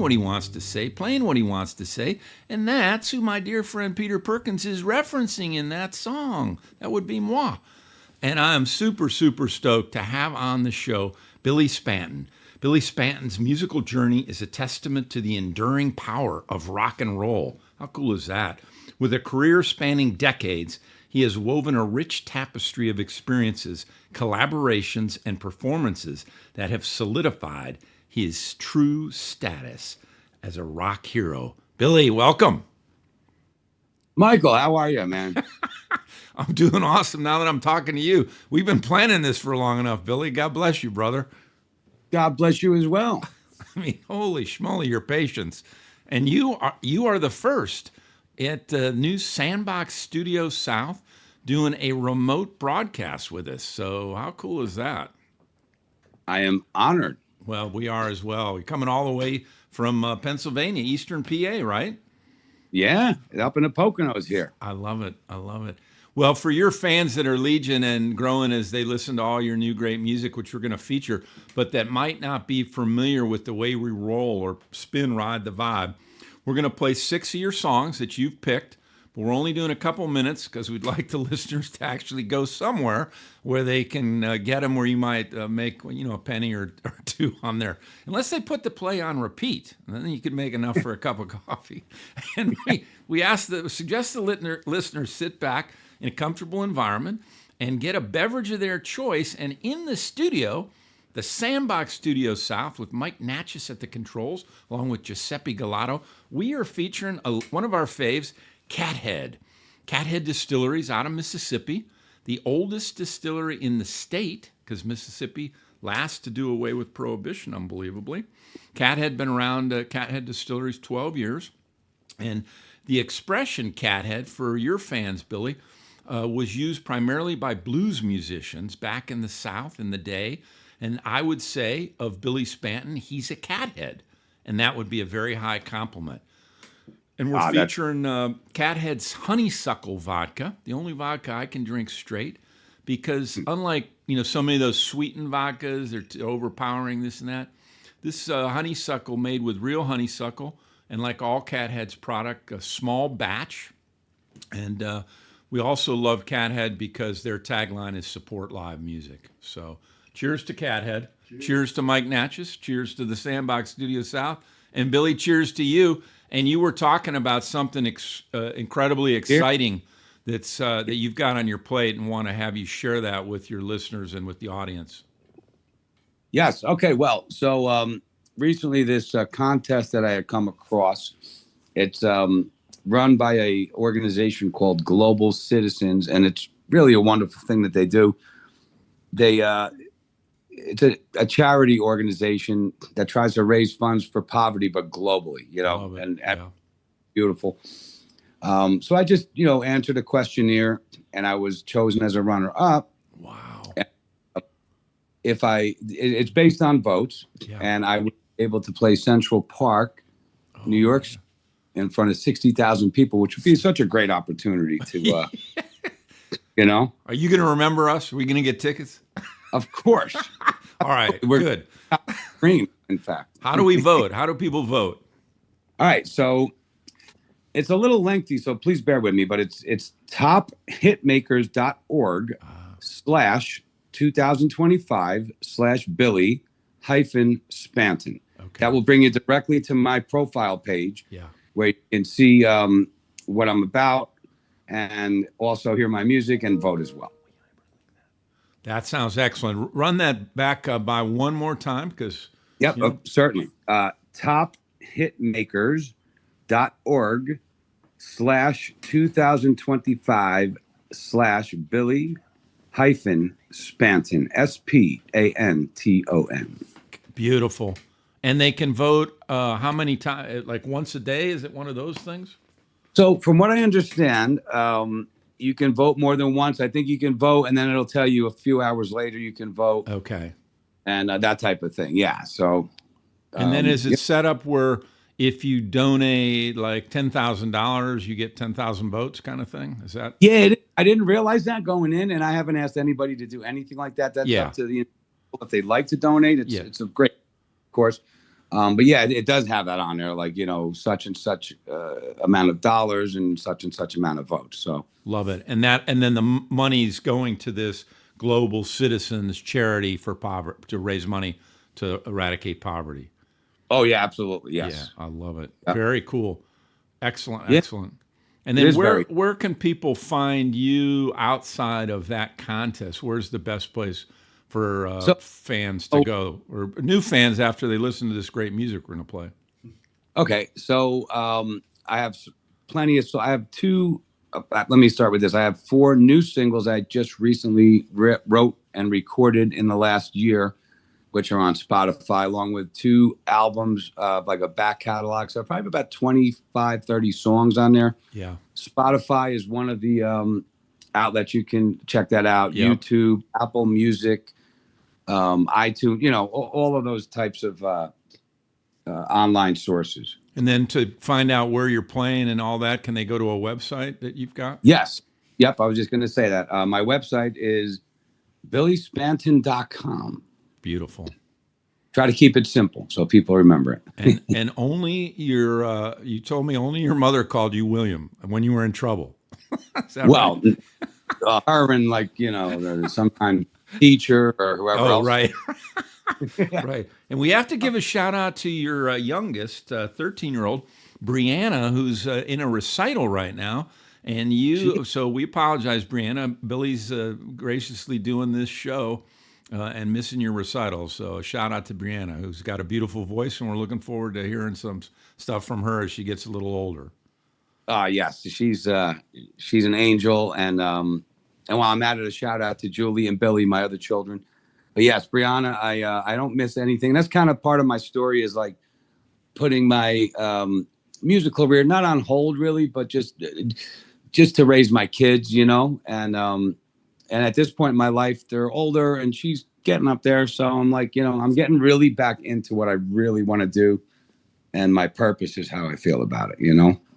what he wants to say, playing what he wants to say. And that's who my dear friend Peter Perkins is referencing in that song. That would be moi. And I am super, super stoked to have on the show Billy Spanton. Billy Spanton's musical journey is a testament to the enduring power of rock and roll. How cool is that? With a career spanning decades, he has woven a rich tapestry of experiences, collaborations, and performances that have solidified his true status as a rock hero. Billy, welcome. Michael, how are you, man? I'm doing awesome now that I'm talking to you. We've been planning this for long enough, Billy. God bless you, brother. God bless you as well. I mean, holy schmoly, your patience. And you are the first at New Sandbox Studio South doing a remote broadcast with us. So how cool is that? I am honored. Well, we are as well. We're coming all the way from Pennsylvania, Eastern PA, right? Yeah, up in the Poconos here. I love it. I love it. Well, for your fans that are legion and growing as they listen to all your new great music, which we're going to feature, but that might not be familiar with the way we roll or spin ride the vibe, we're going to play 6 of your songs that you've picked. But we're only doing a couple minutes because we'd like the listeners to actually go somewhere where they can get them where you might make a penny or two on there. Unless they put the play on repeat, and then you could make enough for a cup of coffee. And we suggest the listeners sit back in a comfortable environment and get a beverage of their choice. And in the studio, the Sandbox Studio South with Mike Natchez at the controls, along with Giuseppe Galato, we are featuring one of our faves, Cathead. Cathead Distilleries out of Mississippi, the oldest distillery in the state, because Mississippi last to do away with prohibition, unbelievably. Cathead been around, Cathead Distilleries, 12 years. And the expression Cathead, for your fans, Billy, was used primarily by blues musicians back in the South in the day. And I would say of Billy Spanton, he's a cathead. And that would be a very high compliment. And we're featuring Cathead's honeysuckle vodka, the only vodka I can drink straight, because unlike so many of those sweetened vodkas, they're overpowering this and that. This honeysuckle made with real honeysuckle, and like all Cathead's product, a small batch. And we also love Cathead because their tagline is support live music. So cheers to Cathead. Cheers to Mike Natchez. Cheers to the Sandbox Studio South. And Billy, cheers to you. And you were talking about something incredibly exciting that you've got on your plate, and want to have you share that with your listeners and with the audience. Yes. Okay. Well, so recently this contest that I had come across, it's run by a organization called Global Citizens, and it's really a wonderful thing that they do. It's a charity organization that tries to raise funds for poverty, but globally, and beautiful. So I just, answered a questionnaire, and I was chosen as a runner-up. Wow. It's based on votes, and I was able to play Central Park, New York, in front of 60,000 people, which would be such a great opportunity to, Are you going to remember us? Are we going to get tickets? Of course. All right, we're good. Green, in fact. How do we vote? How do people vote? All right, so it's a little lengthy, so please bear with me, but it's tophitmakers.org/2025/Billy-Spanton. Okay. That will bring you directly to my profile page, where you can see what I'm about and also hear my music and vote as well. That sounds excellent. Run that back by one more time, because... Yep, certainly. tophitmakers.org/2025/Billy-Spanton, SPANTON. Beautiful. And they can vote how many times? Like once a day? Is it one of those things? So from what I understand, you can vote more than once. I think you can vote, and then it'll tell you a few hours later you can vote. Okay. And that type of thing. Yeah. So. And then is it set up where if you donate like $10,000, you get 10,000 votes kind of thing? Is that? Yeah, I didn't realize that going in, and I haven't asked anybody to do anything like that. That's up to the if they'd like to donate. It's a great, of course. But yeah, it does have that on there, like, such and such amount of dollars and such amount of votes. So Love it. And then the money's going to this Global Citizens charity for poverty to raise money to eradicate poverty. oh yeah, absolutely, Yeah, yes. I love it. Yeah. Very cool. Excellent, Yeah. excellent. And It then is very- where can people find you outside of that contest? Where's the best place for fans to go, or new fans after they listen to this great music we're going to play? Okay, so I have plenty of. So I have two. Let me start with this. I have 4 new singles I just recently wrote and recorded in the last year, which are on Spotify, along with 2 albums, like a back catalog. So probably about 25, 30 songs on there. Yeah. Spotify is one of the outlets. You can check that out. Yep. YouTube, Apple Music, iTunes, all of those types of online sources. And then to find out where you're playing and all that, can they go to a website that you've got? Yes. Yep. I was just going to say that. My website is billyspanton.com. Beautiful. Try to keep it simple so people remember it. And only you told me only your mother called you William when you were in trouble. Is that Well, right? her and some kind of teacher or whoever else. Right. Right. And we have to give a shout out to your youngest, 13-year-old, Brianna, who's in a recital right now. And so we apologize, Brianna. Billy's graciously doing this show and missing your recital. So a shout out to Brianna, who's got a beautiful voice, and we're looking forward to hearing some stuff from her as she gets a little older. Yes, she's an angel, and while I'm at it, a shout out to Julie and Billy, my other children. But yes, Brianna, I don't miss anything. That's kind of part of my story, is like putting my music career not on hold really, but just to raise my kids, and at this point in my life, they're older and she's getting up there. So I'm like, I'm getting really back into what I really want to do. And my purpose is how I feel about it,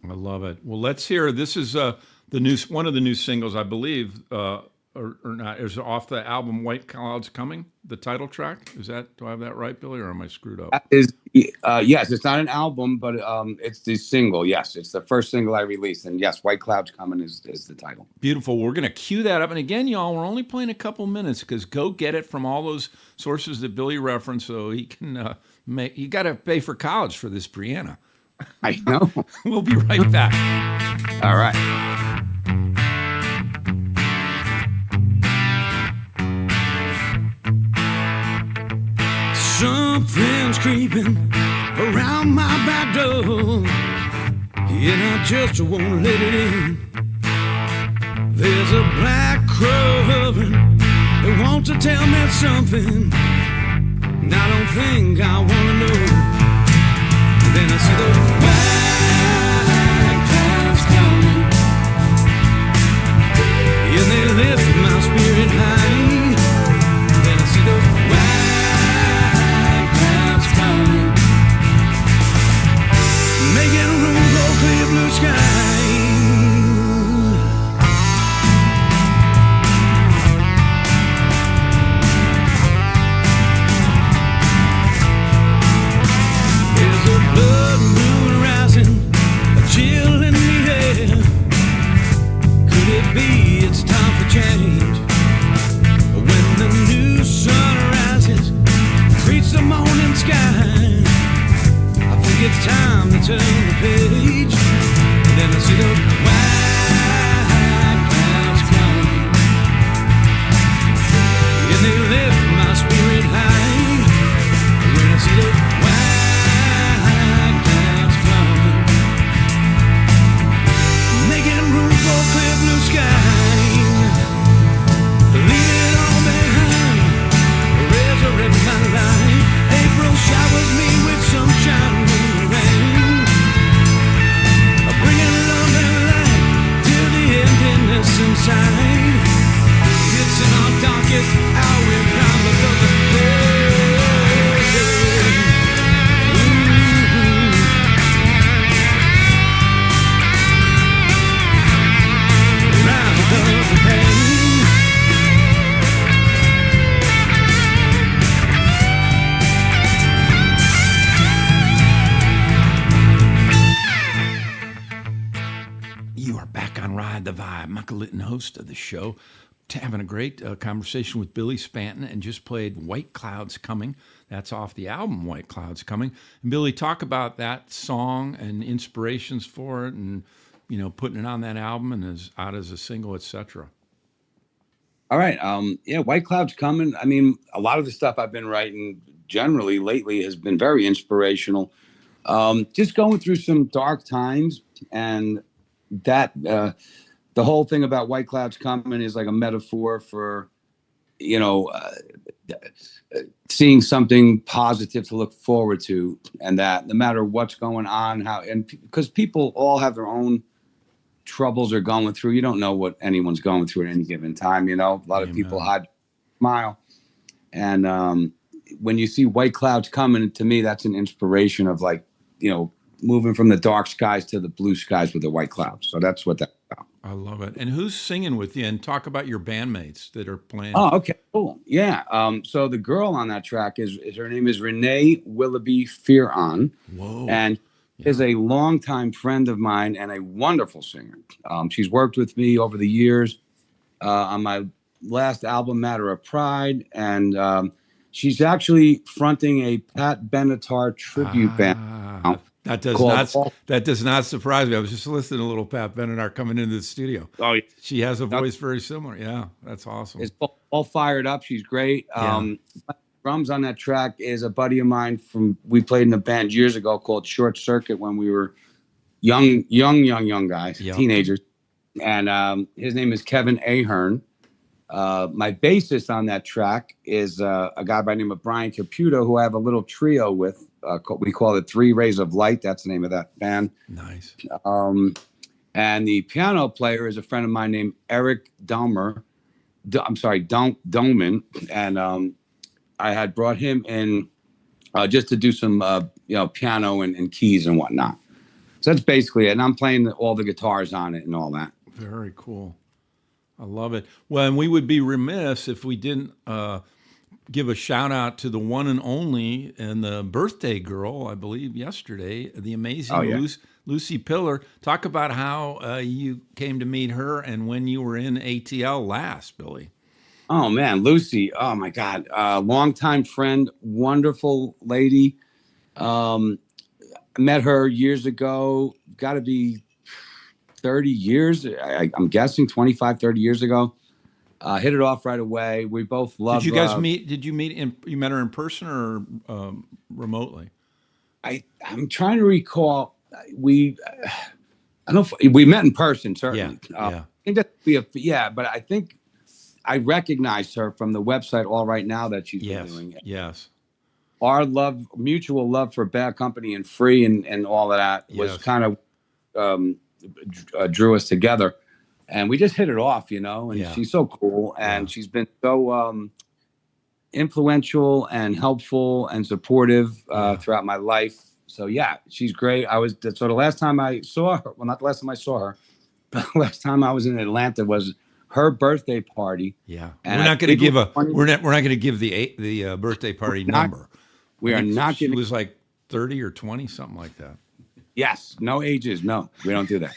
I love it. Well, let's hear. This is one of the new singles, I believe, or not. Is off the album White Clouds Coming, the title track? Do I have that right, Billy, or am I screwed up? Yes, it's not an album, but it's the single. Yes, it's the first single I released. And yes, White Clouds Coming is the title. Beautiful. We're going to cue that up. And again, y'all, we're only playing a couple minutes because go get it from all those sources that Billy referenced so he can you got to pay for college for this, Brianna. I know. We'll be right back. All right. Something's creeping around my back door, and I just won't let it in. There's a black crow hovering that wants to tell me something, and I don't think I want to know. And then I see those white clouds coming, and they lift my spirit high. Then I see those white clouds coming, making room for clear blue sky. Blood moon rising, a chill in the air. Could it be it's time for change? When the new sun rises, greets the morning sky, I think it's time to turn the page. And then I see those white clouds coming, and they lift my spirit high. When I see those clear blue sky, leave it all behind, resurrect my life. April showers me with sunshine and rain, bringing love and light Ride the Vibe. Michael Litten, host of the show, having a great conversation with Billy Spanton, and just played White Clouds Coming. That's off the album White Clouds Coming. And Billy, talk about that song and inspirations for it, and putting it on that album and out as a single, etc. All right. Yeah, White Clouds Coming. I mean, a lot of the stuff I've been writing generally lately has been very inspirational. Just going through some dark times, and that the whole thing about White Clouds Coming is like a metaphor for, seeing something positive to look forward to, and that no matter what's going on, because people all have their own troubles are going through. You don't know what anyone's going through at any given time. A lot of people hide, smile, and when you see White Clouds Coming, to me, that's an inspiration of like, moving from the dark skies to the blue skies with the white clouds. So that's what that's about. I love it. And who's singing with you? And talk about your bandmates that are playing. Oh, okay, cool. Yeah. So the girl on that track is her name is Renee Willoughby Fearon. Whoa. And is a longtime friend of mine and a wonderful singer. She's worked with me over the years on my last album, Matter of Pride. And she's actually fronting a Pat Benatar tribute band. That does not surprise me. I was just listening to little Pat Benatar coming into the studio. Oh, yeah. She has a voice very similar. Yeah, that's awesome. It's all fired up. She's great. Drums on that track is a buddy of mine we played in a band years ago called Short Circuit when we were young guys, teenagers. And his name is Kevin Ahern. My bassist on that track is a guy by the name of Brian Caputo, who I have a little trio with. We call it Three Rays of Light. That's the name of that band. Nice. And the piano player is a friend of mine named Eric Doman. And I had brought him in just to do some, piano and keys and whatnot. So that's basically it. And I'm playing all the guitars on it and all that. Very cool. I love it. Well, and we would be remiss if we didn't give a shout out to the one and only and the birthday girl, I believe, yesterday, the amazing Lucy Pillar. Talk about how you came to meet her and when you were in ATL last, Billy. Oh, man, Lucy. Oh, my God. Longtime friend, wonderful lady. Met her years ago. Got to be 30 years. I'm guessing 25, 30 years ago. Hit it off right away. We both love. Did you guys meet? Did you meet? You met her in person or remotely? I'm trying to recall. We met in person certainly. Yeah. I think but I think I recognized her from the website All Right Now that she's been doing. Yes. Our mutual love for Bad Company and Free and all of that was kind of drew us together. And we just hit it off, and she's so cool. And she's been so influential and helpful and supportive throughout my life. So, she's great. So the last time I saw her, well, not the last time I saw her, but the last time I was in Atlanta was her birthday party. Yeah. And we're not going to give the birthday party number. We are not giving. She was like 30 or 20, something like that. Yes. No ages. No, we don't do that.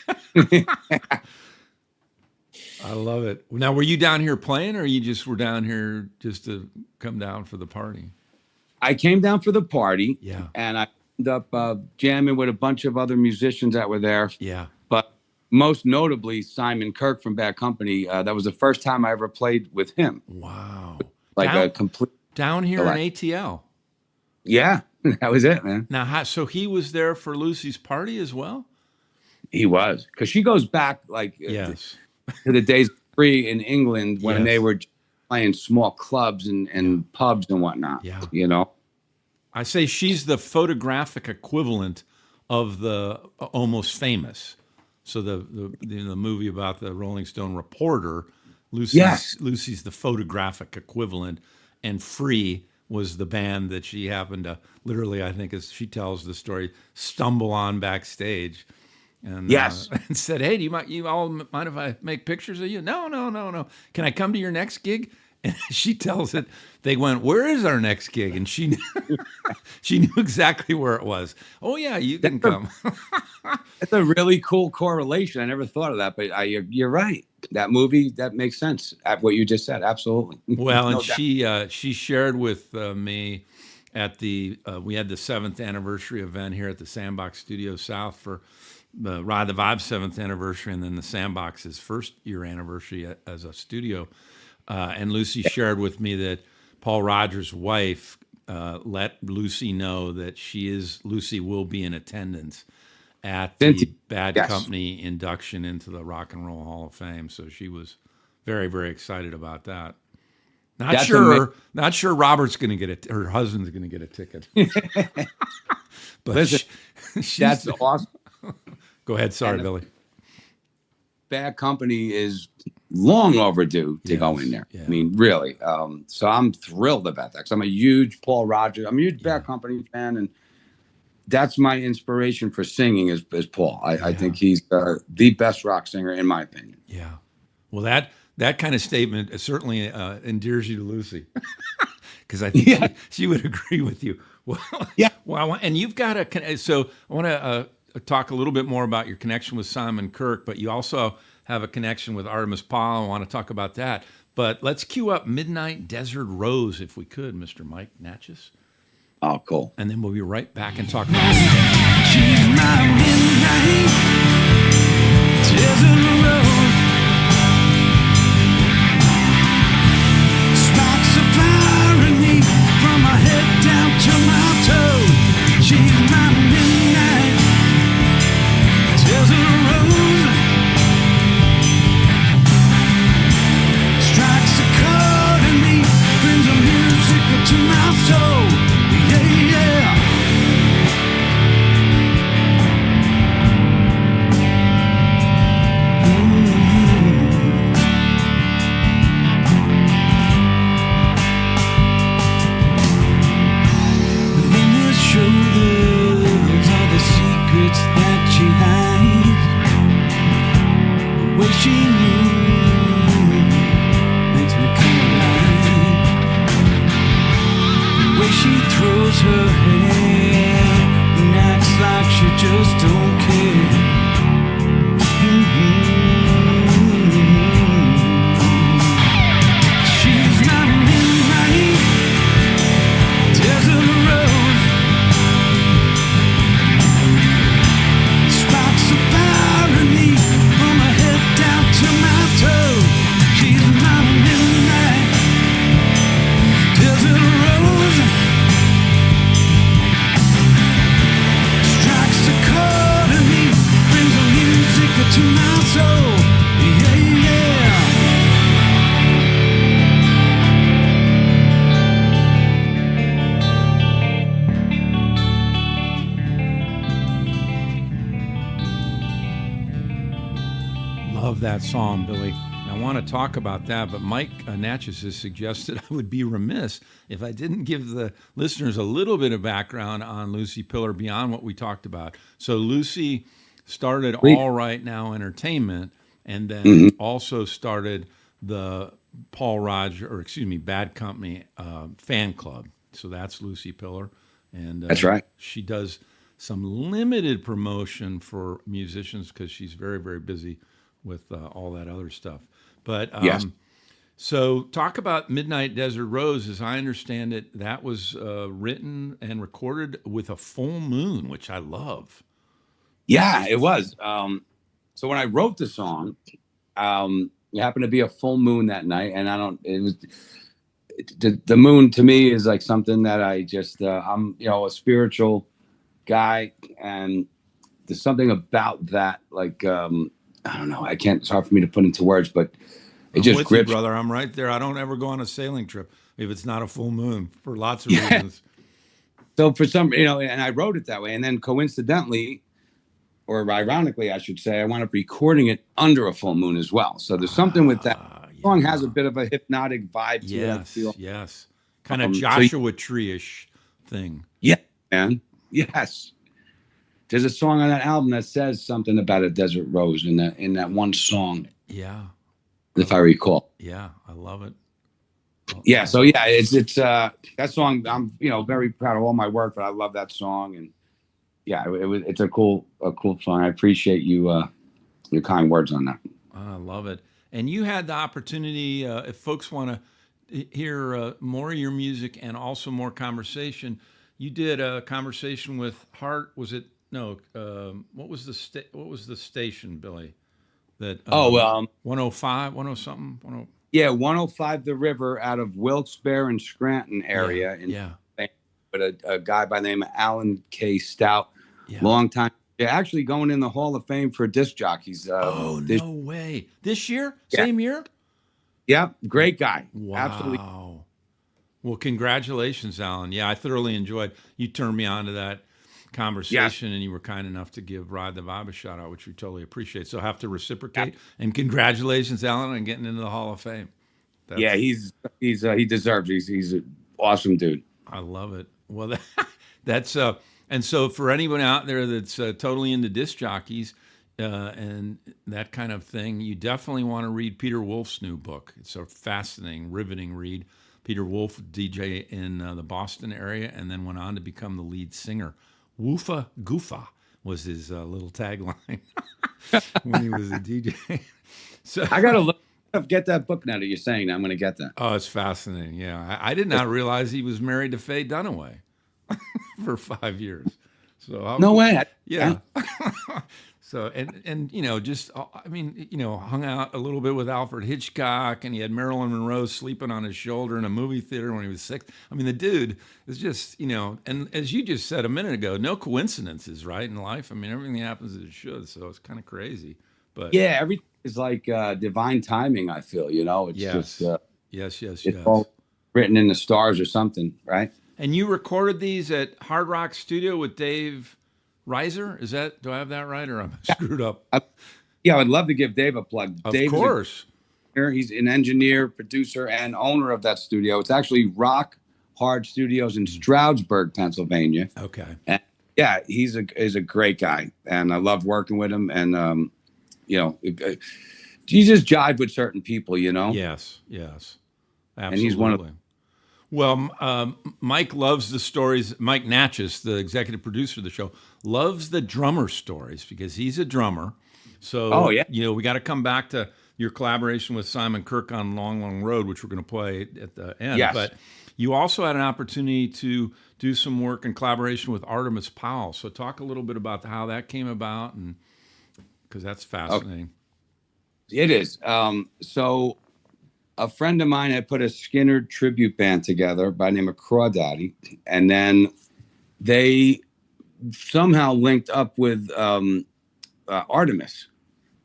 I love it. Now, were you down here playing, or you just were down here just to come down for the party? I came down for the party. Yeah. And I ended up jamming with a bunch of other musicians that were there. Yeah. But most notably, Simon Kirk from Bad Company. That was the first time I ever played with him. Wow. A complete. Down here in ATL. Yeah. That was it, man. Now, so he was there for Lucy's party as well? He was. Because she goes back to the days free in England when they were playing small clubs and pubs and whatnot. Yeah. I say she's the photographic equivalent of the Almost Famous. So the movie about the Rolling Stone reporter, Lucy's the photographic equivalent, and Free was the band that she happened to literally, I think, as she tells the story, stumble on backstage. And, and said, "Hey, do you all mind if I make pictures of you?" No. Can I come to your next gig? And she tells it. They went, "Where is our next gig?" And she knew exactly where it was. Oh yeah, you can come. It's a really cool correlation. I never thought of that, but you're right. That movie, that makes sense. At what you just said, absolutely. Well, and No doubt. she shared with me at the we had the 7th anniversary event here at the Sandbox Studio South for the Ride the Vibe 7th anniversary, and then the Sandbox's first year anniversary as a studio. And Lucy shared with me that Paul Rogers' wife let Lucy know that Lucy will be in attendance at the Bad Yes. Company induction into the Rock and Roll Hall of Fame. So she was very, very excited about that. Not sure Robert's going to get it. Her husband's going to get a ticket. But Listen, that's awesome. Go ahead. Sorry, And Billy. Bad Company is long overdue to go in there. Yeah. I mean, really. So I'm thrilled about that, 'cause I'm a huge Paul Rogers. I'm a huge Bad Company fan, and that's my inspiration for singing is Paul. I think he's the best rock singer in my opinion. Yeah. Well, that kind of statement certainly endears you to Lucy, because I think she would agree with you. Well, Yeah. Well, and you've got so I want to talk a little bit more about your connection with Simon Kirke, but you also have a connection with Artemis Paul. I want to talk about that. But let's cue up Midnight Desert Rose, if we could, Mr. Mike Natchez. Oh, cool. And then we'll be right back and talk about it. She's my midnight desert rose. Sparks of fire in me from my head down to my toes. She's my midnight desert rose. Strikes a chord in me, brings the music to my soul. Yeah, yeah. Shoulders are the secrets that she hides. The way she moves makes me come alive. The way she throws her hair and acts like she just don't care. She's my midnight desert rose. Sparks of fire in me from my head down to my toes. She's my midnight desert rose. Strikes a chord in me, brings the music to my soul. Yeah, yeah. Love that song, Billy. I want to talk about that, but Mike Natchez has suggested I would be remiss if I didn't give the listeners a little bit of background on Lucy Pillar beyond what we talked about. So Lucy started All Right Now Entertainment, and then also started the Bad Company fan club. So that's Lucy Pillar, and That's right. She does some limited promotion for musicians because she's very, very busy with all that other stuff. But Yes. so talk about Midnight Desert Rose. As I understand it, that was written and recorded with a full moon, which I love. Yeah, it was. So when I wrote the song, it happened to be a full moon that night, and the moon to me is like something that I just I'm a spiritual guy, and there's something about that, like I don't know, it's hard for me to put into words, but it just grips. You, brother. I'm right there. I don't ever go on a sailing trip if it's not a full moon for lots of reasons. So for some, and I wrote it that way, and then coincidentally, or ironically, I should say, I wound up recording it under a full moon as well. So there's something with that. The song has a bit of a hypnotic vibe to it, I feel. Yes. Kind of Joshua Tree-ish thing. Yeah, man. Yes. There's a song on that album that says something about a desert rose in that one song. Yeah. If I recall. Yeah, I love it. Yeah, so yeah, it's that song. I'm very proud of all my work, but I love that song, and yeah, it's a cool song. I appreciate you your kind words on that. I love it. And you had the opportunity, if folks want to hear more of your music and also more conversation, you did a conversation with Hart. Was it no? What was what was the station, Billy? That Oh, 105, 10 something, 10. yeah, 105 The River out of Wilkes-Barre and Scranton Yeah, area, in yeah, with a guy by the name of Alan K. Stout, yeah. long time. Yeah, actually going in the Hall of Fame for disc jockeys. Oh This, no way! This year, yeah, same year. yeah, great guy, absolutely. Wow. Well, congratulations, Alan. Yeah, I thoroughly enjoyed. You turned me on to that conversation, and you were kind enough to give Ride the Vibe a shout out, which we totally appreciate. So I have to reciprocate. And congratulations, Alan, on getting into the Hall of Fame. Yeah, he deserves. He's an awesome dude. I love it. Well, that's and so for anyone out there that's totally into disc jockeys and that kind of thing, you definitely want to read Peter Wolf's new book. It's a fascinating, riveting read. Peter Wolf, DJ in the Boston area, and then went on to become the lead singer. Woofa Goofa was his little tagline when he was a DJ. So I gotta look get that book now that you're saying that. I'm gonna get that. oh, it's fascinating. Yeah, I did not realize he was married to Faye Dunaway for 5 years. So No way. yeah. So and just I mean hung out a little bit with Alfred Hitchcock, and he had Marilyn Monroe sleeping on his shoulder in a movie theater when he was 6. I mean, the dude is just and as you just said a minute ago, no coincidences, right, in life. I mean, everything happens as it should. So it's kind of crazy, but yeah, everything is like divine timing. I feel it's yes, just yes, it's all written in the stars or something, right? And you recorded these at Hard Rock Studio with Dave Reiser? Do I have that right, or I'm screwed up? Yeah, I would love to give Dave a plug. Of Dave's course. He's an engineer, producer, and owner of that studio. It's actually Rock Hard Studios in Stroudsburg, Pennsylvania. Okay. And yeah, he's a great guy, and I love working with him. And you just jive with certain people, Yes, yes, absolutely. And he's one of. Well, Mike loves the stories. Mike Natchez, the executive producer of the show, loves the drummer stories because he's a drummer. So, oh, yeah. We got to come back to your collaboration with Simon Kirke on Long, Long Road, which we're going to play at the end. Yes. But you also had an opportunity to do some work in collaboration with Artemis Powell. So talk a little bit about how that came about, and because that's fascinating. Okay. It is. So a friend of mine had put a Skinner tribute band together by the name of Crawdaddy, and then they somehow linked up with Artemis,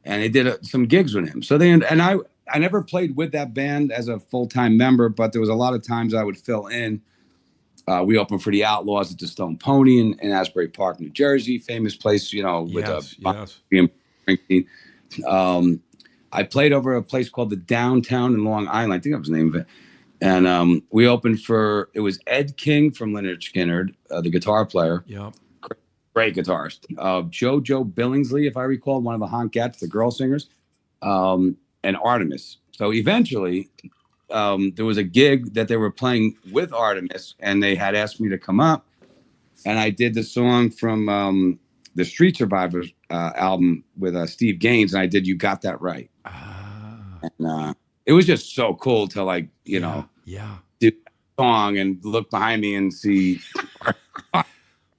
and they did some gigs with him. So I never played with that band as a full-time member, but there was a lot of times I would fill in. We opened for the Outlaws at the Stone Pony in Asbury Park, New Jersey, famous place, with yes. I played over a place called the Downtown in Long Island. I think that was the name of it. And we opened it was Ed King from Lynyrd Skynyrd, the guitar player. Yeah. Great guitarist. JoJo Billingsley, if I recall, one of the Honkettes, the girl singers, and Artemis. So eventually there was a gig that they were playing with Artemis, and they had asked me to come up. And I did the song from the Street Survivors album with Steve Gaines, and I did You Got That Right. And it was just so cool to do the song and look behind me and see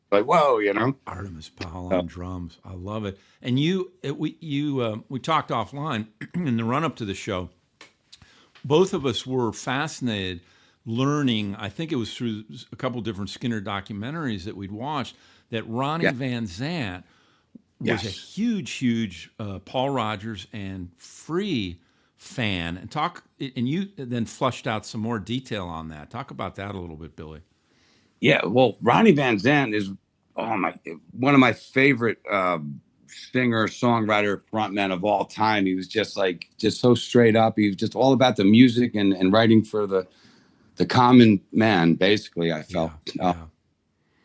whoa, Artemis Powell on drums. I love it. And we talked offline in the run up to the show. Both of us were fascinated learning, I think it was through a couple different Skinner documentaries that we'd watched, that Ronnie Van Zant was a huge Paul Rodgers and Free fan. And you then flushed out some more detail on that. Talk about that a little bit, Billy. Yeah, well, Ronnie Van Zant is one of my favorite singer, songwriter, frontman of all time. He was just so straight up. He was just all about the music and writing for the common man, basically, I felt.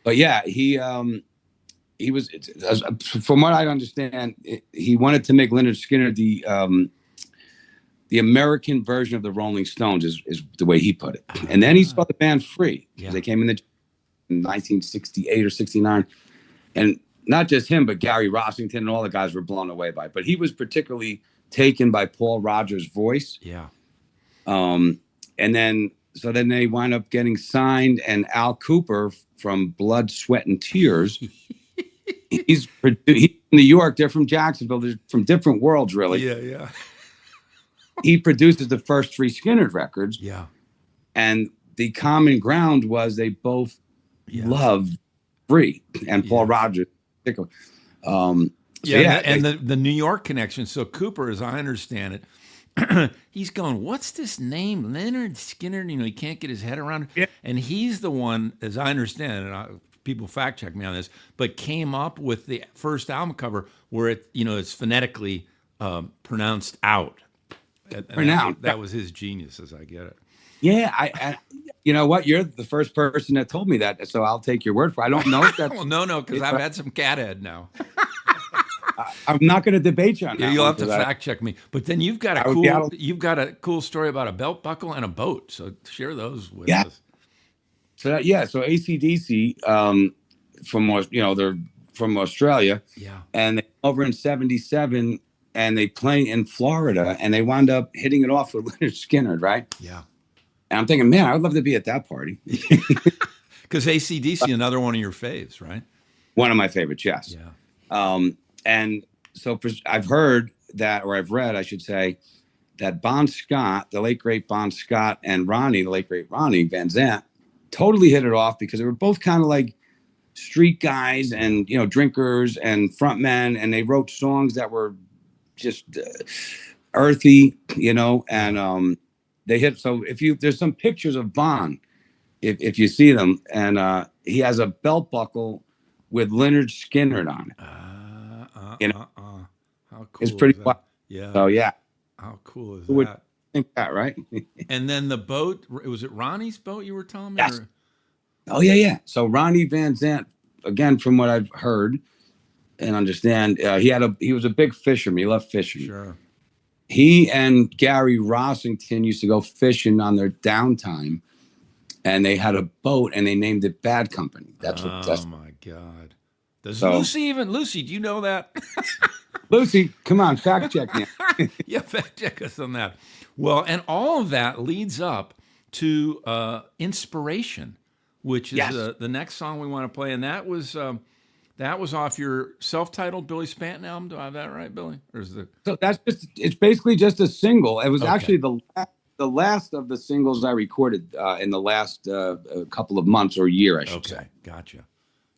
But yeah, he was, from what I understand, he wanted to make Lynyrd Skynyrd the American version of the Rolling Stones, is the way he put it. And then he saw the band Free. They came in 1968 or 69. and not just him, but Gary Rossington and all the guys were blown away by it. But he was particularly taken by Paul Rodgers' voice. Yeah. And then they wind up getting signed, and Al Cooper from Blood, Sweat, and Tears. he's from New York. They're from Jacksonville. They're from different worlds, really. Yeah. He produces the first 3 Skynyrd records. Yeah. And the common ground was they both loved Free and Paul Rodgers. The New York connection. So Cooper, as I understand it, he's going, what's this name? Leonard Skinner? You know, he can't get his head around it. Yeah. And he's the one, as I understand it, people fact check me on this, but came up with the first album cover where it's phonetically pronounced out. That was his genius, as I get it. Yeah, I you know what? You're the first person that told me that, so I'll take your word for it. I don't know if that's... Well, no, because I've had some cat head now. I'm not going to debate you on that. You'll have to fact check me. But then you've got a cool story about a belt buckle and a boat. So share those with us. So AC/DC they're from Australia. Yeah. And they over in '77, and they play in Florida, and they wound up hitting it off with Leonard Skinner, right? Yeah. And I'm thinking, man, I would love to be at that party. Because AC/DC, another one of your faves, right? One of my favorites, yes. Yeah. And so I've heard that, or I've read, I should say, that Bon Scott, the late great Bon Scott, and Ronnie, the late great Ronnie Van Zant, totally hit it off because they were both kind of like street guys and drinkers and frontmen, and they wrote songs that were just earthy, and they hit. So there's some pictures of Bon, if you see them, and he has a belt buckle with Leonard Skinner on it. How cool! It's pretty wild. Yeah. So yeah. How cool is Who would that? think that, right? And then the boat, was it Ronnie's boat you were telling me? Yes. Oh yeah. So Ronnie Van Zant, again, from what I've heard and understand, he was a big fisherman. He loved fishing. Sure. He and Gary Rossington used to go fishing on their downtime, and they had a boat, and they named it Bad Company. Oh my God. Lucy, do you know that? Lucy, come on, fact check me. Yeah, fact check us on that. Well, and all of that leads up to Inspiration, which is the next song we want to play, and that was off your self-titled Billy Spanton album. Do I have that right, Billy? So it's basically just a single. It was actually the last of the singles I recorded in the last couple of months or year, I should say. Okay, gotcha.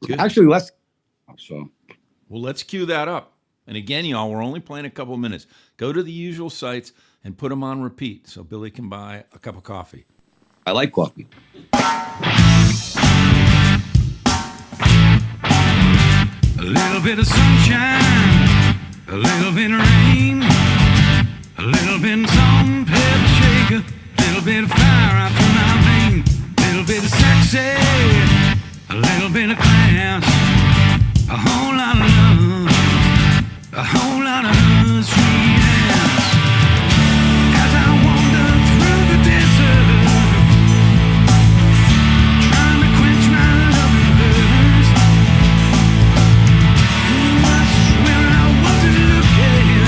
Good. Actually, less. So, well, let's cue that up. And again, y'all, we're only playing a couple of minutes. Go to the usual sites and put them on repeat so Billy can buy a cup of coffee. I like coffee. A little bit of sunshine, a little bit of rain, a little bit of salt, pepper shaker, a little bit of fire out through my vein, a little bit of sexy, a little bit of class, a whole lot of love, a whole lot of sweet ass. As I wander through the desert, trying to quench my loving thirst. I swear I wasn't looking,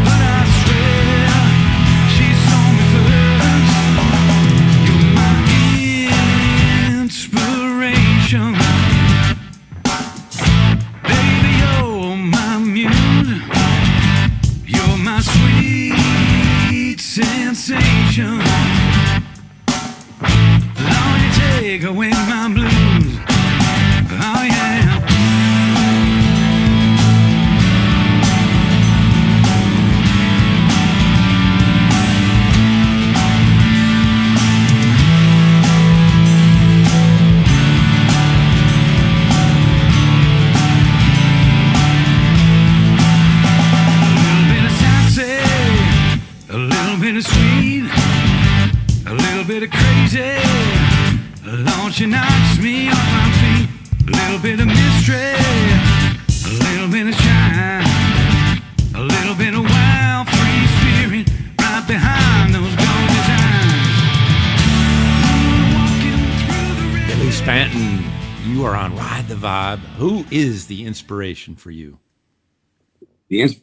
but I swear she saw me first. You're my inspiration. Baby, you're my muse. You're my sweet sensation. Lord, you take away my blues. Oh yeah. A little bit of sweet, a little bit of crazy. Lord, she knocks me off my feet. A little bit of mystery, a little bit of shine, a little bit of wild, free spirit right behind those gorgeous eyes. Billy Spanton, you are on Ride the vibe. Who is the inspiration for you?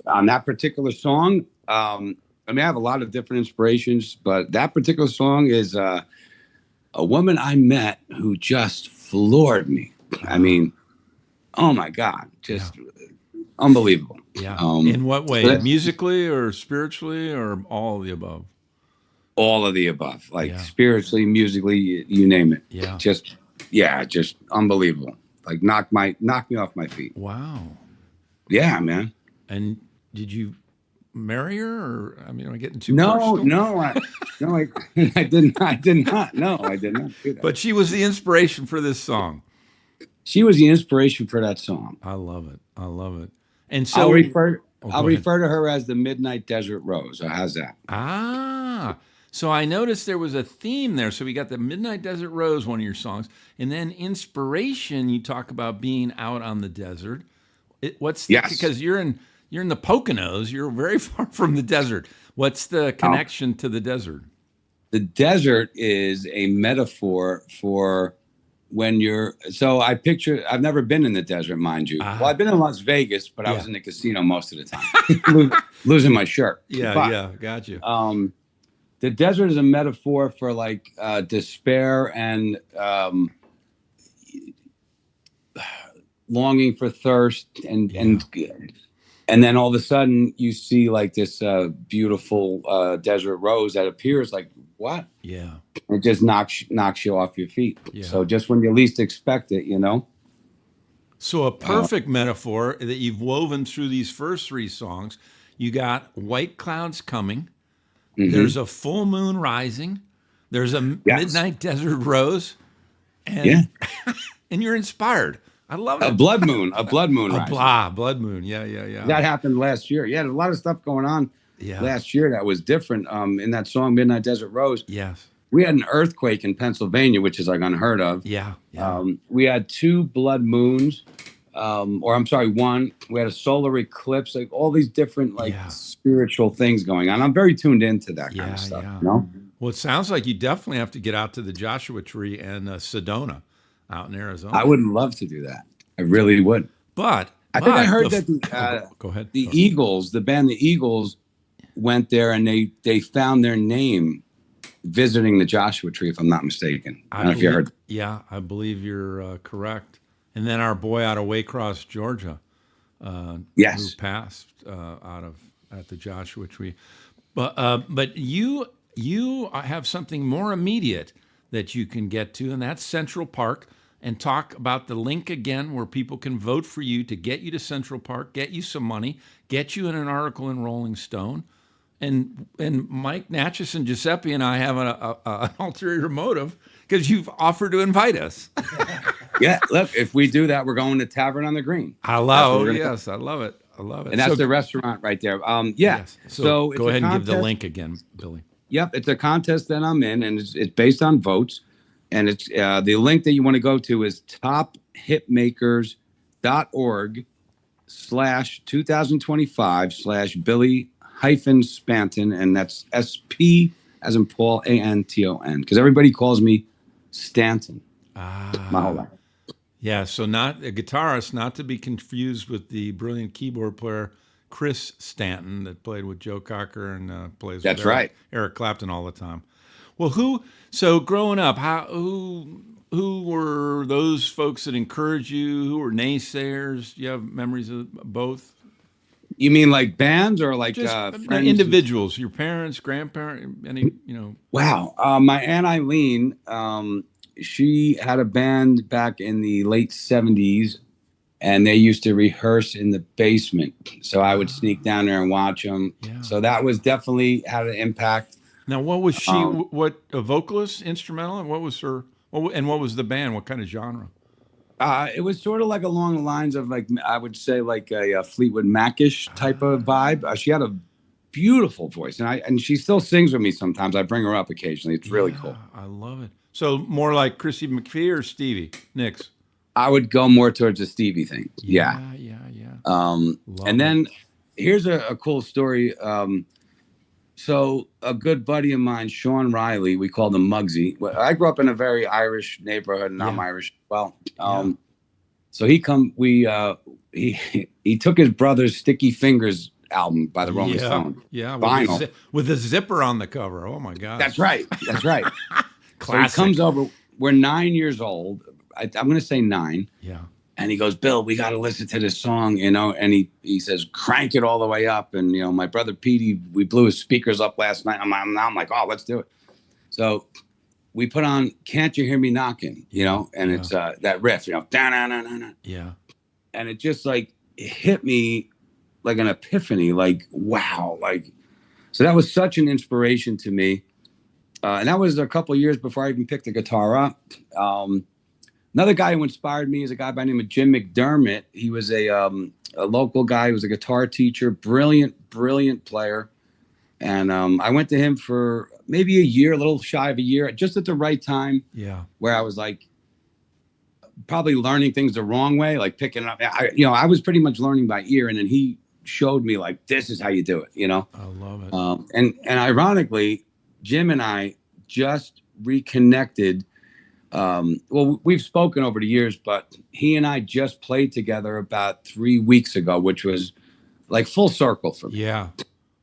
On that particular song, I mean, I have a lot of different inspirations, but that particular song is a woman I met who just floored me. I mean, oh my God, just unbelievable. Yeah. In what way? Musically or spiritually or all of the above? All of the above, like spiritually, musically, you name it. Yeah. Just unbelievable. Like knocked me off my feet. Wow. Yeah, man. And did you marry her, or I mean, am I getting too personal? I did not. No, I did not do that. But she was the inspiration for this song. She was the inspiration for that song. I love it. I love it. And so I'll refer to her as the Midnight Desert Rose. How's that? So I noticed there was a theme there. So we got the Midnight Desert Rose, one of your songs, and then inspiration. You talk about being out on the desert. Because you're in the Poconos. You're very far from the desert. What's the connection to the desert? The desert is a metaphor for when you're. So I've never been in the desert, mind you. Well, I've been in Las Vegas, but I was in the casino most of the time, losing my shirt. Got you. The desert is a metaphor for like despair and longing for thirst, and then all of a sudden you see like this beautiful desert rose that appears. Like, what? Yeah. It just knocks you off your feet. Yeah. So just when you least expect it, So a perfect metaphor that you've woven through these first three songs. You got white clouds coming. Mm-hmm. There's a full moon rising. There's a midnight desert rose, and and you're inspired. I love it. A blood moon rising. Blood moon. Yeah. That happened last year. Yeah, there's a lot of stuff going on last year that was different. In that song Midnight Desert Rose. Yes. We had an earthquake in Pennsylvania, which is like unheard of. Yeah. We had two blood moons. One. We had a solar eclipse, like all these different spiritual things going on. I'm very tuned into that kind of stuff. Well, it sounds like you definitely have to get out to the Joshua Tree and Sedona out in Arizona. I would love to do that. I really would. But I think I heard that go ahead. The Eagles, the band The Eagles, went there and they found their name visiting the Joshua Tree, if I'm not mistaken. I don't know if you heard. Yeah, I believe you're correct. And then our boy out of Waycross, Georgia, who passed at the Joshua Tree. But you have something more immediate that you can get to, and that's Central Park. And talk about the link again where people can vote for you to get you to Central Park, get you some money, get you in an article in Rolling Stone. And Mike Natchez and Giuseppe and I have an ulterior motive because you've offered to invite us. Yeah, look, if we do that, we're going to Tavern on the Green. I love it. I love it. And that's the restaurant right there. Yes. So go ahead and give the link again, Billy. Yep, it's a contest that I'm in, and it's based on votes. And it's the link that you want to go to is tophitmakers.org/2025/Billy-Spanton, and that's SP as in Paul ANTON, because everybody calls me Stanton my whole life. Yeah, so not a guitarist, not to be confused with the brilliant keyboard player Chris Stanton that played with Joe Cocker and plays with Eric Clapton all the time. Well, so growing up, who were those folks that encouraged you? Who were naysayers? Do you have memories of both? You mean like bands or like just friends? Individuals, your parents, grandparents, Wow. My Aunt Eileen, she had a band back in the late 70s, and they used to rehearse in the basement. So I would sneak down there and watch them. Yeah. So that was definitely had an impact. Now, what was she? A vocalist, instrumental, and what was her? And what was the band? What kind of genre? It was sort of like along the lines of I would say like a Fleetwood Mac-ish type of vibe. She had a beautiful voice, and she still sings with me sometimes. I bring her up occasionally. It's really cool. I love it. So more like Chrissy McPhee or Stevie Nicks? I would go more towards the Stevie thing. Yeah. And then here's a cool story. So a good buddy of mine, Sean Riley, we called him Muggsy. I grew up in a very Irish neighborhood, and I'm Irish. Well, So he took his brother's Sticky Fingers album by the Rolling Stones. Yeah, Vinyl. with the zipper on the cover. Oh my God. That's right. That's right. So he Classic. comes over. We're 9 years old. I'm going to say 9. Yeah. And he goes, Bill, we got to listen to this song, you know. And he says, crank it all the way up. And, you know, my brother Pete, we blew his speakers up last night. I'm like, oh, let's do it. So we put on Can't You Hear Me Knocking, you know, and it's that riff, you know. Da-na-na-na-na. Yeah. And it just like hit me like an epiphany, like, wow. Like, so that was such an inspiration to me. And that was a couple of years before I even picked the guitar up. Another guy who inspired me is a guy by the name of Jim McDermott. He was a local guy. He was a guitar teacher, brilliant player. And I went to him for maybe a year, a little shy of a year, just at the right time. Yeah. Where I was like, probably learning things the wrong way, like picking up. I was pretty much learning by ear, and then he showed me like, this is how you do it. You know. I love it. And ironically, Jim and I just reconnected. Well, we've spoken over the years, but he and I just played together about 3 weeks ago, which was like full circle for me. Yeah.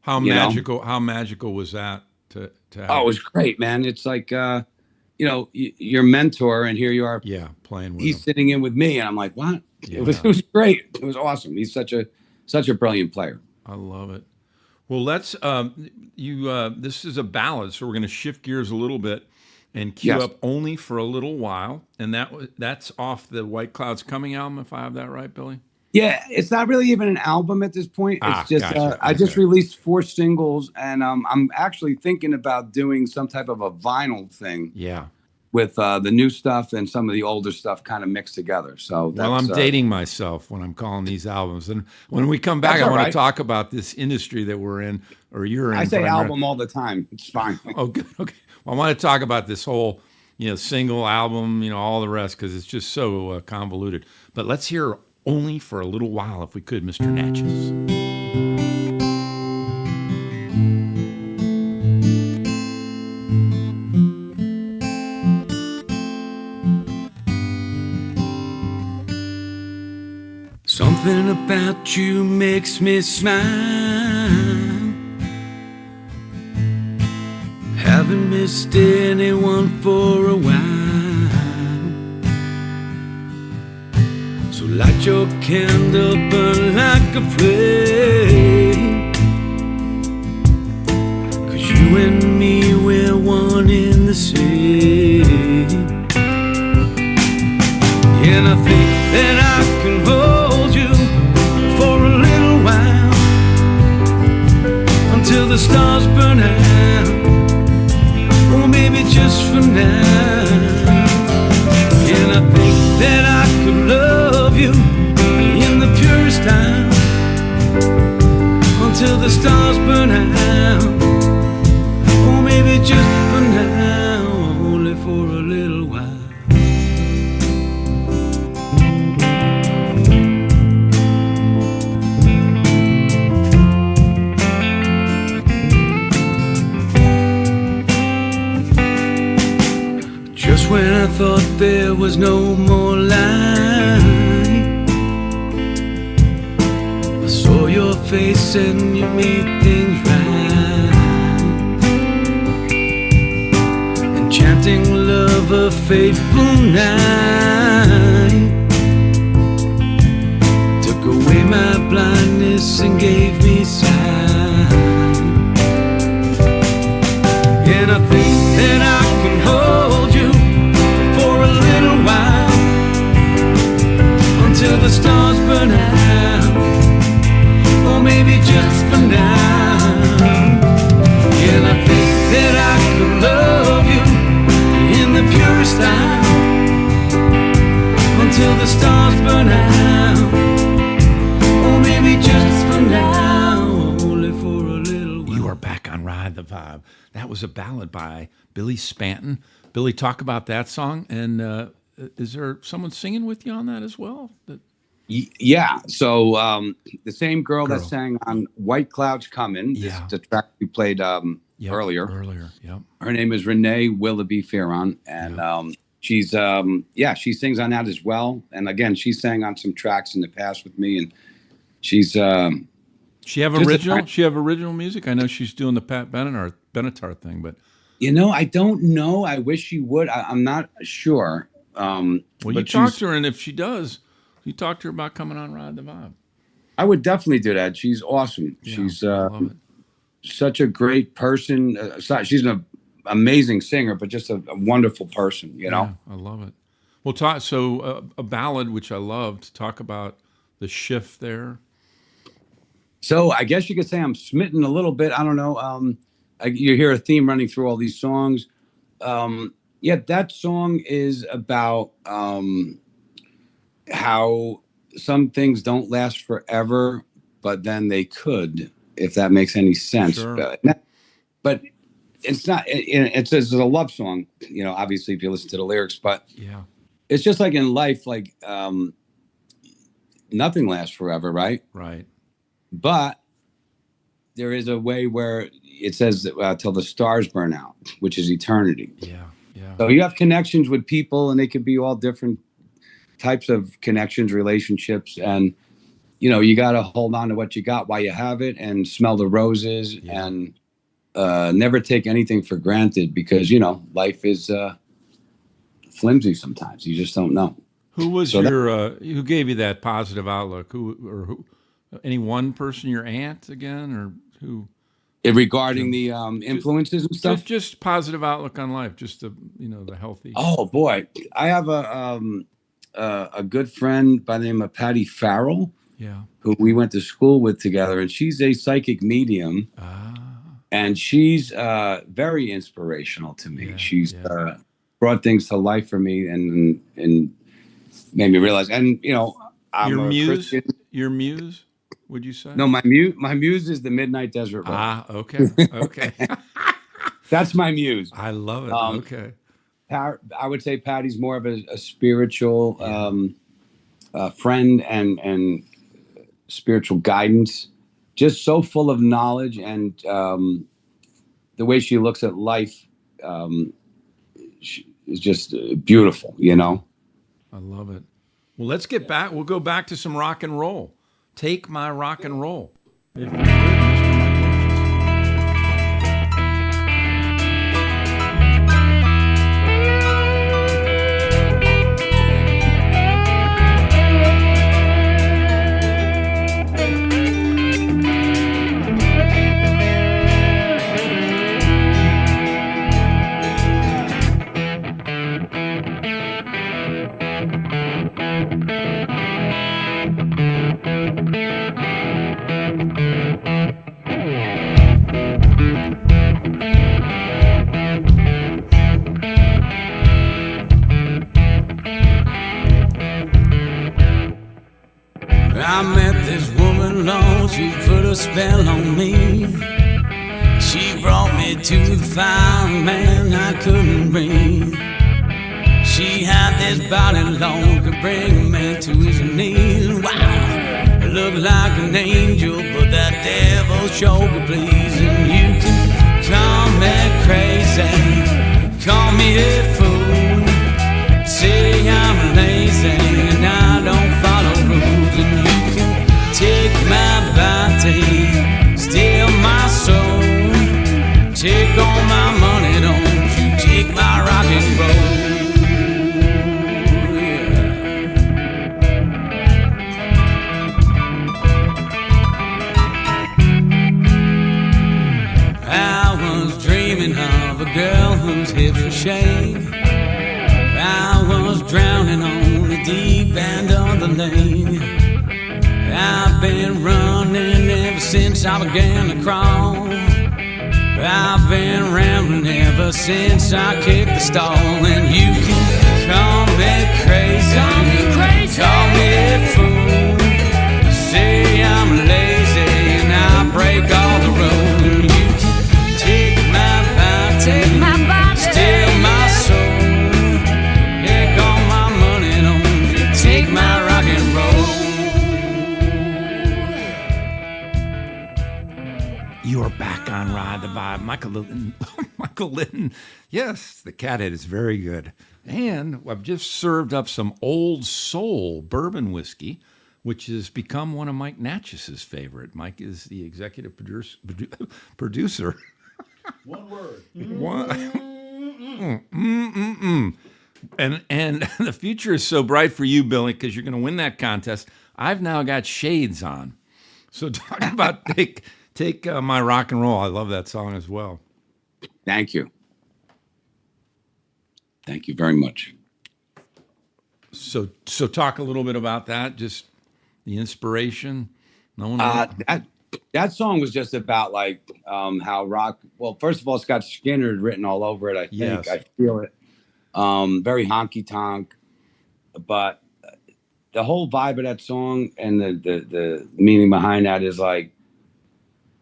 How magical was that to have? Oh, it was great, man. It's like, your mentor, and here you are. Yeah. Playing with he's him. sitting in with me, and I'm like, what? Yeah. It was great. It was awesome. He's such a brilliant player. I love it. Well, let's, this is a ballad, so we're going to shift gears a little bit and cue up Only for a Little While. And that's off the White Clouds Coming album, if I have that right, Billy? Yeah, it's not really even an album at this point. It's just, gotcha. I just released 4 singles, and I'm actually thinking about doing some type of a vinyl thing. Yeah. With the new stuff and some of the older stuff kind of mixed together. So that's, well, I'm dating myself when I'm calling these albums. And when we come back, I want to talk about this industry that we're in, or you're in. I say album all the time. It's fine. Oh, good. Okay. Well, I want to talk about this whole, single album, all the rest, because it's just so convoluted. But let's hear Only for a Little While, if we could, Mr. Natchez. Something about you makes me smile. Haven't missed anyone for a while. So light your candle, burn like a flame. 'Cause you and me, we're one in the same. And I think that I can hold you for a little while, until the stars burn out, or maybe just for now. And I think that I could love you in the purest time, until the stars burn out, or maybe just for now, only for a little while. When I thought there was no more light, I saw your face and you made things right. Enchanting love, a fateful night, took away my blindness and gave me sight. And I think that I can hold you for a little while, until the stars burn out, or maybe just for now. And I think that I could love you in the purest time, until the stars burn out, or maybe just for now, only for a little while. You are back on Ride the Vibe. That was a ballad by Billy Spanton. Billy, talk about that song. And is there someone singing with you on that as well? Yeah. So the same girl that sang on White Clouds Coming, the track we played earlier. Yep. Her name is Renee Willoughby Fearon, and she's she sings on that as well. And again, she sang on some tracks in the past with me, and she's She have original. She have original music. I know she's doing the Pat Benatar thing, but I don't know. I wish she would. I'm not sure. Well, you talk to her, and if she does, you talk to her about coming on Ride the Vibe. I would definitely do that. She's awesome. Yeah, She's I love it. such a great person. She's an amazing singer, but just a wonderful person, Yeah, I love it. Well, a ballad, which I love, to talk about the shift there. So I guess you could say I'm smitten a little bit. I don't know. You hear a theme running through all these songs. That song is about how some things don't last forever, but then they could, if that makes any sense. Sure. But it's not. It's a love song, obviously, if you listen to the lyrics. But yeah, it's just like in life, like nothing lasts forever, right? Right. But there is a way where it says till the stars burn out, which is eternity. Yeah, yeah. So you have connections with people, and they could be all different types of connections, relationships, and you got to hold on to what you got while you have it, and smell the roses, and never take anything for granted, because life is flimsy sometimes. You just don't know. Who was who gave you that positive outlook? Who? Any one person? Your aunt again, or who? Regarding the influences and stuff, just positive outlook on life, just the the healthy. Oh boy, I have a good friend by the name of Patty Farrell. Yeah, who we went to school with together, and she's a psychic medium. And she's very inspirational to me. She's brought things to life for me, and made me realize. And I'm your muse. Christian. Your muse. Would you say? No, my muse is the Midnight Desert Road. Okay. That's my muse. I love it. Okay. I would say Patty's more of a spiritual friend and spiritual guidance. Just so full of knowledge, and the way she looks at life is just beautiful. I love it. Well, let's get back. We'll go back to some rock and roll. Take My Rock and Roll. If you could, Mr. Michael. I met this woman long, she put a spell on me. She brought me to the fire, man, I couldn't breathe. She had this body long, could bring a man to his knees. Wow, looked like an angel, but that devil sure could please. And you can call me crazy, call me a fool, say I'm lazy and I don't follow rules. And you can take my body, steal my soul, take all my money, don't you take my rock and roll. Of a girl whose hips were shaved. I was drowning on the deep end of the lake. I've been running ever since I began to crawl. I've been rambling ever since I kicked the stall. And you can call me crazy, call me a fool, say I'm lazy and I break all the rules. And you can take my body, steal my soul, take all my money, don't you take my rock and roll. You are back on Ride the Vibe. Michael Litten. Michael Litten. Yes, the cat head is very good. And I've just served up some Old Soul bourbon whiskey, which has become one of Mike Natchez's favorite. Mike is the executive producer. One word. And the future is so bright for you, Billy, because you're going to win that contest. I've now got shades on. So talk about take my rock and roll. I love that song as well. Thank you. Thank you very much. So talk a little bit about that. Just the inspiration. No one. That song was just about like how rock. Well, first of all, Scott Skinner had written all over it. I think Yes. I feel it. Very honky tonk, but the whole vibe of that song and the meaning behind that is like,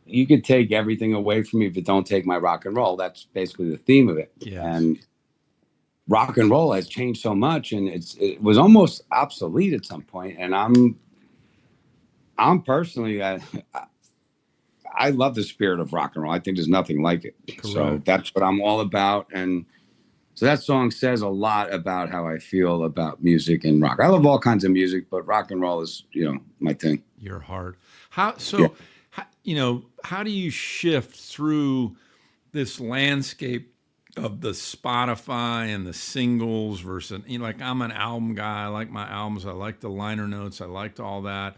you could take everything away from me, but don't take my rock and roll. That's basically the theme of it. Yes. And rock and roll has changed so much, and it was almost obsolete at some point. And I'm personally, I love the spirit of rock and roll. I think there's nothing like it. Correct. So that's what I'm all about. And so that song says a lot about how I feel about music and rock. I love all kinds of music, but rock and roll is, my thing. Your heart. How do you shift through this landscape of the Spotify and the singles versus, like, I'm an album guy. I like my albums. I like the liner notes. I liked all that,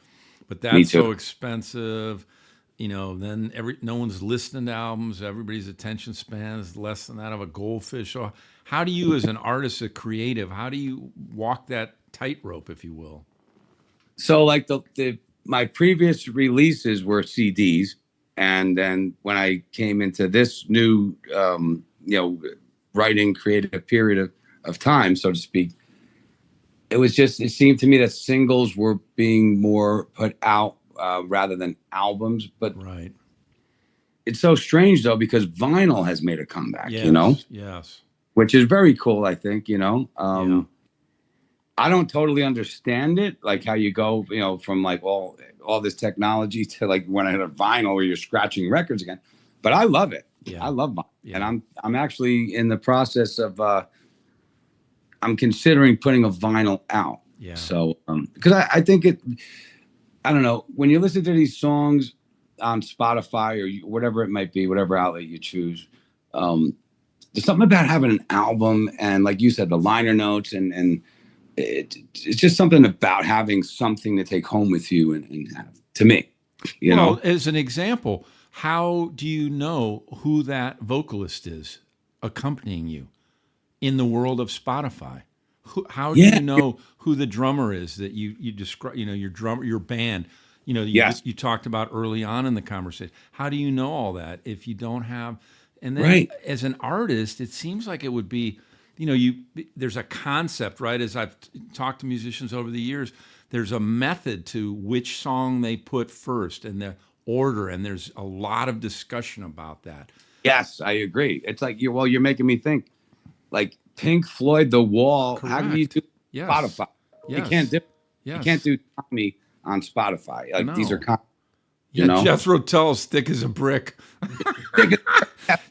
but that's so expensive. Then no one's listening to albums. Everybody's attention span is less than that of a goldfish. So how do you, as an artist, a creative, how do you walk that tightrope, if you will? So like my previous releases were CDs. And then when I came into this new, writing creative period of time, so to speak, it seemed to me that singles were being more put out rather than albums. But right. It's so strange though, because vinyl has made a comeback, Yes. Which is very cool, I think, I don't totally understand it, like how you go, from like all this technology to like when I had a vinyl where you're scratching records again. But I love it. Yeah. I love vinyl. Yeah. And I'm actually in the process of I'm considering putting a vinyl out. Yeah. So because I think I don't know, when you listen to these songs on Spotify or whatever it might be, whatever outlet you choose, there's something about having an album and, like you said, the liner notes and it's just something about having something to take home with you and have, to me, Well, as an example, how do you know who that vocalist is accompanying you in the world of Spotify? How do you know who the drummer is that you describe, your band, you talked about early on in the conversation. How do you know all that if you don't have, and then as an artist, it seems like it would be, there's a concept, right? As I've talked to musicians over the years, there's a method to which song they put first and the order, and there's a lot of discussion about that. Yes, I agree. It's like you're making me think, like Pink Floyd, The Wall. Correct. How do you do Spotify? Yes. You can't do. You can't do Tommy on Spotify. Like these are, Jethro Tull, Stick as a Brick.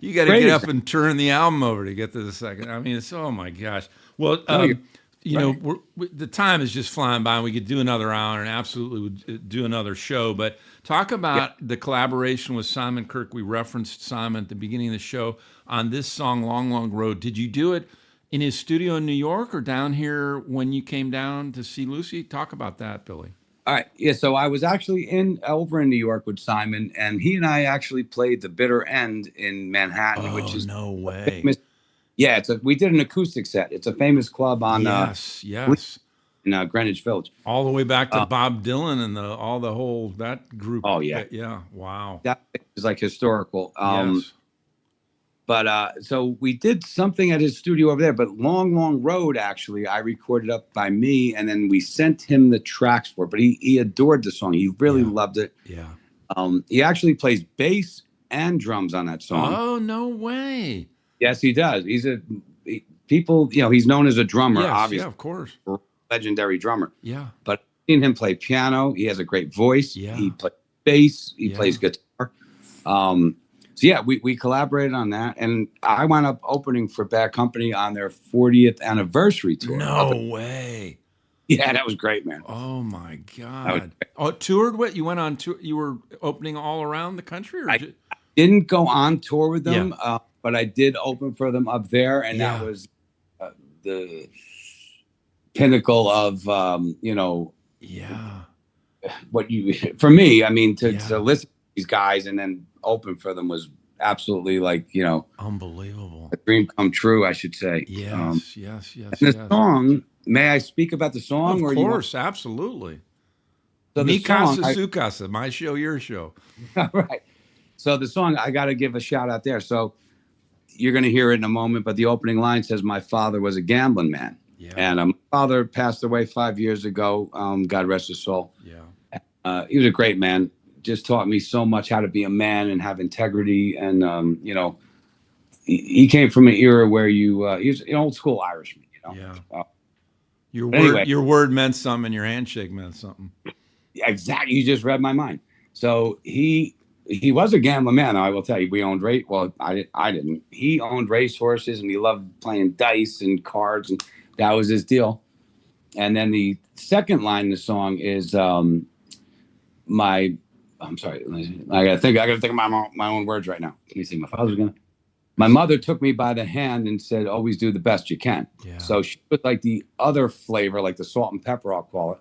You got to get up and turn the album over to get to the second. I mean, it's, oh my gosh. Well, the time is just flying by, and we could do another hour and absolutely would do another show. But talk about the collaboration with Simon Kirke. We referenced Simon at the beginning of the show on this song, Long, Long Road. Did you do it in his studio in New York or down here when you came down to see Lucy? Talk about that, Billy. All right. Yeah. So I was actually over in New York with Simon, and he and I actually played the Bitter End in Manhattan, which is no way. Famous. Yeah, we did an acoustic set. It's a famous club on in Greenwich Village. All the way back to Bob Dylan and that group. Oh yeah, yeah. Wow. That is like historical. Yes. But so we did something at his studio over there. But Long, Long Road, actually, I recorded up by me, and then we sent him the tracks for it. But he adored the song. He really loved it. Yeah. He actually plays bass and drums on that song. Oh, no way. Yes, he does. He's he's known as a drummer, obviously. Yeah, of course. Legendary drummer. Yeah. But I've seen him play piano. He has a great voice. Yeah. He plays bass. He plays guitar. So yeah, we collaborated on that, and I wound up opening for Bad Company on their 40th anniversary tour. No way. Yeah, that was great, man. Oh my That was God. Oh, toured what? You went on tour? You were opening all around the country? Or I didn't go on tour with them, Yeah. but I did open for them up there, and Yeah. that was the pinnacle of Yeah. what you for me. I mean, to Yeah. listen to these guys and then open for them was absolutely like Unbelievable. a dream come true, I should say. Yes, yes, yes, And the yes. song, may I speak about the song? Of or course, absolutely. So the Mi casa, song, su casa, my show, your show. right. So the song, I got to give a shout out there. So you're going to hear it in a moment, but the opening line says, "My father was a gambling man." Yeah. And my father passed away 5 years ago. God rest his soul. Yeah. He was a great man. Just taught me so much how to be a man and have integrity. And, he came from an era where he was an old school Irishman, Yeah. anyway. Your word meant something and your handshake meant something. Exactly. You just read my mind. So he was a gambling man. I will tell you, we owned I didn't. He owned race horses and he loved playing dice and cards, and that was his deal. And then the second line in the song is I'm sorry. I gotta think of my own words right now. Let me see. My mother took me by the hand and said, "Always do the best you can." Yeah. So she put like the other flavor, like the salt and pepper, I'll call it.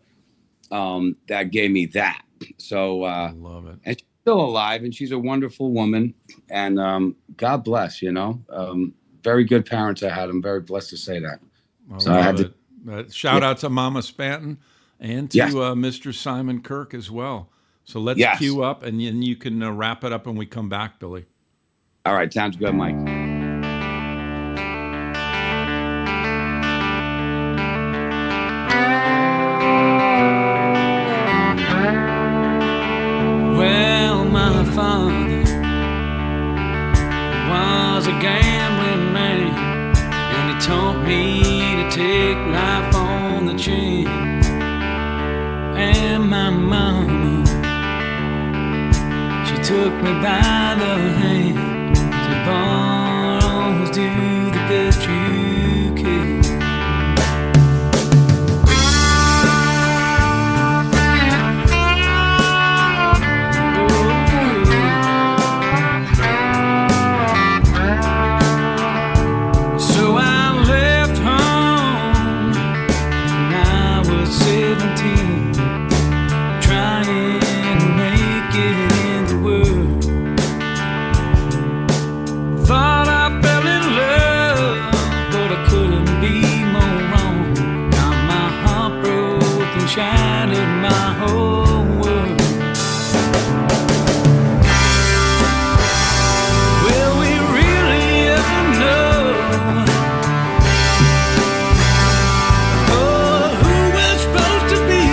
That gave me that. So I love it. and she's still alive, and she's a wonderful woman. And God bless, very good parents I had. I'm very blessed to say that. I love it. Shout out to Mama Spanton and to Yes. Mr. Simon Kirk as well. So let's Yes. cue up, and then you can wrap it up when we come back, Billy. All right, sounds good, Mike. Well, my father was a gambling man, and he taught me to take life on the chin. And my mama, she took me by the hand, said, "Boy, always do the best you can." So I left home when I was 17, trying to make it in the world. Thought I fell in love, but I couldn't be more wrong. Got my heart broke and shattered my whole world. Will we really ever know who we're supposed to be?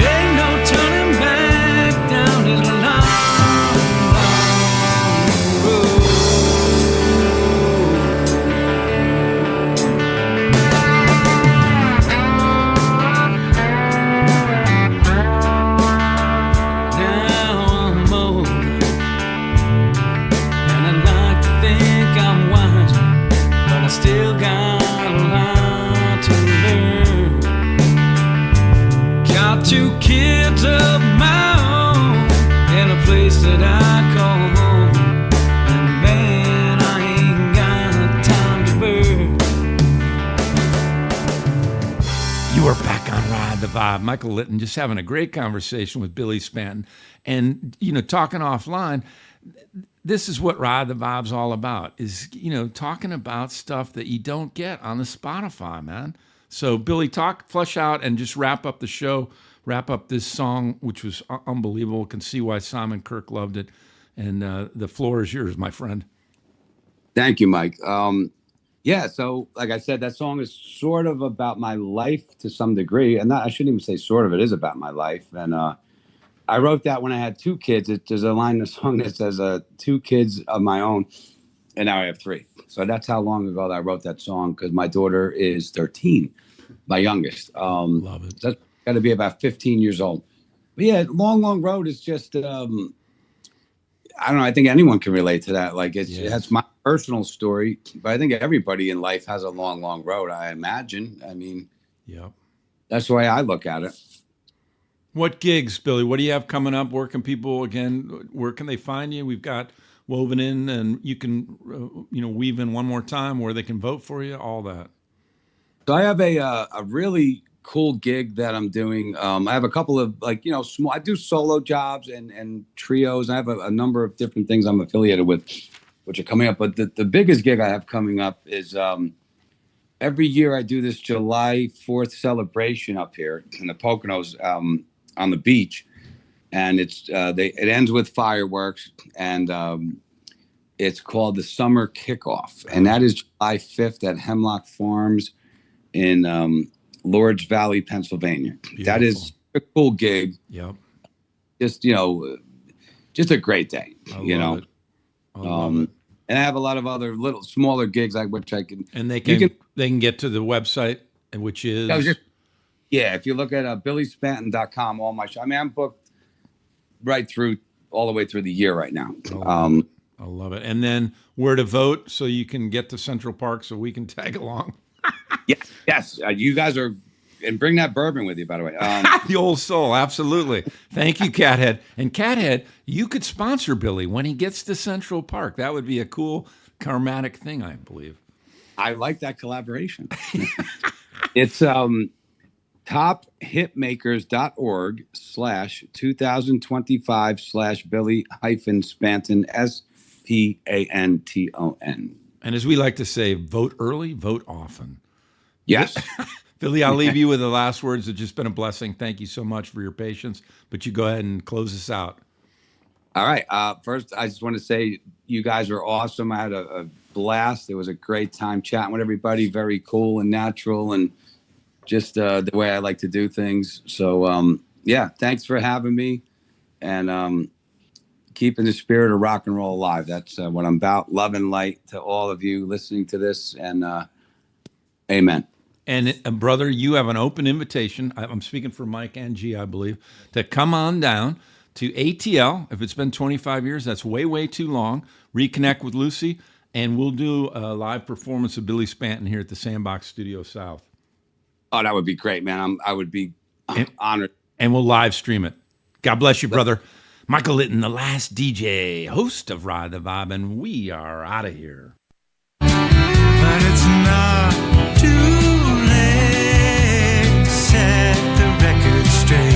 Ain't no turning back down this long, long road. Now I'm older, and I like to think I'm wiser, but I still got a lot to learn. Got 2 kids of my own in a place that I call home, and man, I ain't got time to burn. You are back on Ride the Vibe. Michael Litten just having a great conversation with Billy Spanton. And, talking offline, this is what Ride the Vibe's all about, is, talking about stuff that you don't get on the Spotify, man. So, Billy, flesh out and just wrap up the show, wrap up this song, which was unbelievable. Can see why Simon Kirk loved it. And the floor is yours, my friend. Thank you, Mike. Yeah, so like I said, that song is sort of about my life to some degree. And I shouldn't even say sort of, it is about my life. And I wrote that when I had 2 kids. There's a line in the song that says 2 kids of my own, and now I have 3. So that's how long ago that I wrote that song, because my daughter is 13, my youngest. Love it. That's got to be about 15 years old. But yeah, long road is just I don't know. I think anyone can relate to that. Like that's my personal story, but I think everybody in life has a long road. I imagine. I mean, Yep. that's the way I look at it. What gigs, Billy? What do you have coming up? Where can people where can they find you? We've got woven in, and you can weave in one more time where they can vote for you. All that. So I have a really cool gig that I'm doing. I have a couple of small. I do solo jobs and trios. I have a number of different things I'm affiliated with, which are coming up. But the biggest gig I have coming up is every year I do this July 4th celebration up here in the Poconos on the beach, and it ends with fireworks, and it's called the Summer Kickoff, and that is July 5th at Hemlock Farms in Lords Valley, Pennsylvania. Beautiful. That is a cool gig. Yep. Just just a great day. I love it. And I have a lot of other little smaller gigs which I can. And they can get to the website, which is if you look at billyspanton.com, all my I'm booked right through all the way through the year right now. I love it. And then where to vote so you can get to Central Park so we can tag along. Yes. You guys are, and bring that bourbon with you, by the way. The old soul, absolutely. Thank you, Cathead. And Cathead, you could sponsor Billy when he gets to Central Park. That would be a cool karmatic thing, I believe. I like that collaboration. It's tophitmakers.org/2025/Billy-Spanton SPANTON. And as we like to say, vote early, vote often. Yes. Billy, I'll leave you with the last words. It's just been a blessing. Thank you so much for your patience. But you go ahead and close us out. All right. First, I just want to say you guys are awesome. I had a blast. It was a great time chatting with everybody. Very cool and natural, and just the way I like to do things. So, thanks for having me, and keeping the spirit of rock and roll alive. That's what I'm about. Love and light to all of you listening to this, and amen. And brother, you have an open invitation. I'm speaking for Mike and G, I believe, to come on down to ATL. If it's been 25 years, that's way too long. Reconnect with Lucy, and we'll do a live performance of Billy Spanton here at the Sandbox Studio South. Oh, that would be great, man. I would be honored. And we'll live stream it. God bless you, brother. Michael Litten, the last DJ, host of Ride the Vibe, and we are out of here. But it's not too late. Set the record straight.